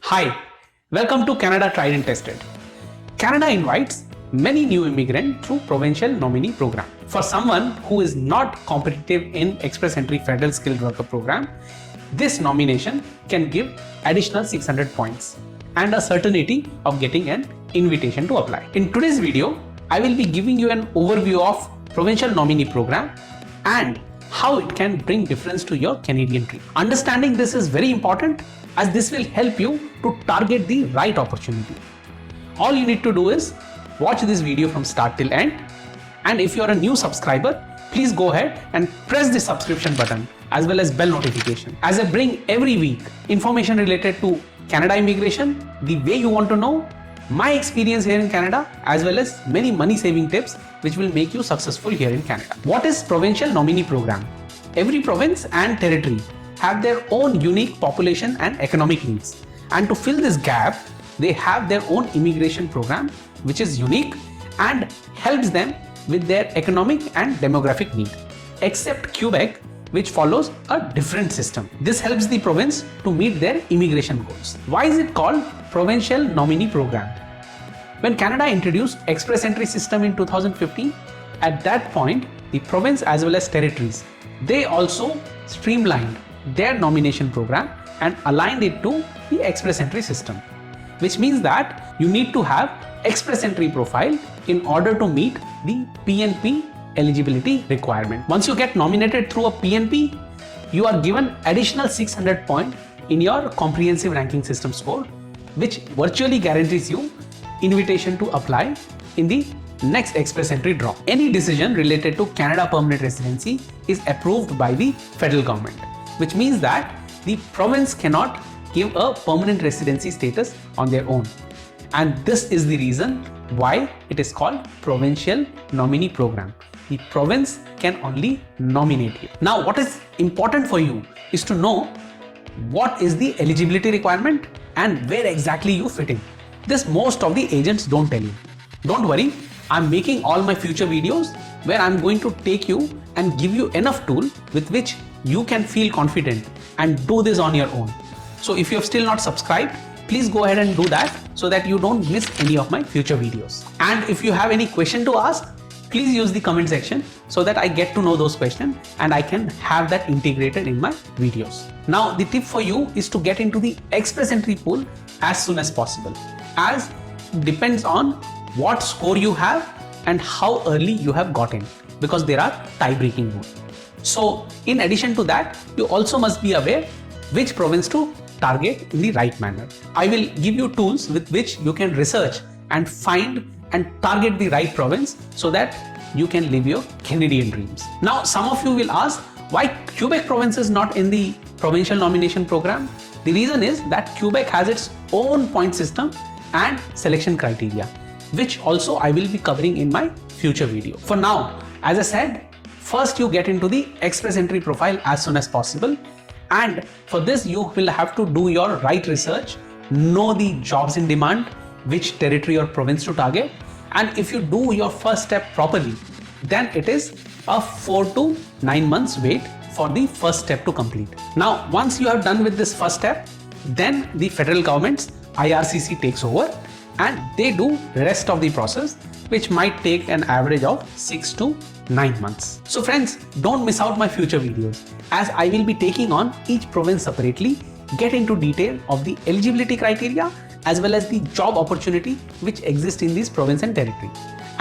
Hi, welcome to Canada Tried and Tested. Canada invites many new immigrants through Provincial Nominee program. For someone who is not competitive in Express Entry Federal Skilled Worker program, this nomination can give additional 600 points and a certainty of getting an invitation to apply. In today's video, I will be giving you an overview of Provincial Nominee program and how it can bring difference to your Canadian dream. Understanding this is very important as this will help you to target the right opportunity. All you need to do is watch this video from start till end, and if you are a new subscriber, please go ahead and press the subscription button as well as bell notification, as I bring every week information related to Canada immigration, the way you want to know, my experience here in Canada, as well as many money saving tips which will make you successful here in Canada. What is Provincial Nominee Program? Every province and territory have their own unique population and economic needs, and to fill this gap they have their own immigration program which is unique and helps them with their economic and demographic need, except Quebec, which follows a different system. This helps the province to meet their immigration goals. Why is it called Provincial Nominee Program? When Canada introduced Express Entry system in 2015, at that point the province as well as territories, they also streamlined their nomination program and aligned it to the Express Entry system, which means that you need to have Express Entry profile in order to meet the PNP eligibility requirement. Once you get nominated through a PNP, you are given additional 600 points in your comprehensive ranking system score, which virtually guarantees you invitation to apply in the next Express Entry draw. Any decision related to Canada permanent residency is approved by the federal government, which means that the province cannot give a permanent residency status on their own. And this is the reason why it is called Provincial Nominee Program. The province can only nominate you. Now, what is important for you is to know what is the eligibility requirement and where exactly you fit in. This most of the agents don't tell you. Don't worry, I'm making all my future videos where I'm going to take you and give you enough tool with which you can feel confident and do this on your own. So if you have still not subscribed, please go ahead and do that so that you don't miss any of my future videos. And if you have any question to ask, please use the comment section so that I get to know those questions and I can have that integrated in my videos. Now, the tip for you is to get into the Express Entry pool as soon as possible, as it depends on what score you have and how early you have gotten, because there are tie-breaking rules. So in addition to that, you also must be aware which province to target in the right manner. I will give you tools with which you can research and find and target the right province so that you can live your Canadian dreams. Now, some of you will ask why Quebec province is not in the provincial nomination program. The reason is that Quebec has its own point system and selection criteria, which also I will be covering in my future video. For now, as I said, first you get into the Express Entry profile as soon as possible. And for this, you will have to do your right research, know the jobs in demand, which territory or province to target. And if you do your first step properly, then it is a 4 to 9 months wait for the first step to complete. Now, once you have done with this first step, then the federal government's IRCC takes over and they do the rest of the process, which might take an average of 6 to 9 months. So friends, don't miss out my future videos, as I will be taking on each province separately, get into detail of the eligibility criteria as well as the job opportunity which exists in this province and territory.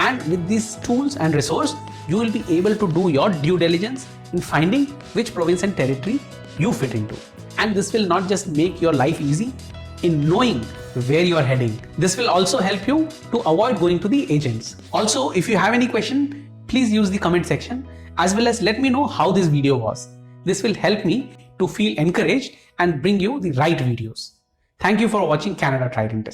And with these tools and resources, you will be able to do your due diligence in finding which province and territory you fit into. And this will not just make your life easy in knowing where you are heading. This will also help you to avoid going to the agents. Also, if you have any question, please use the comment section as well as let me know how this video was. This will help me to feel encouraged and bring you the right videos. Thank you for watching Canada Tried and Tested.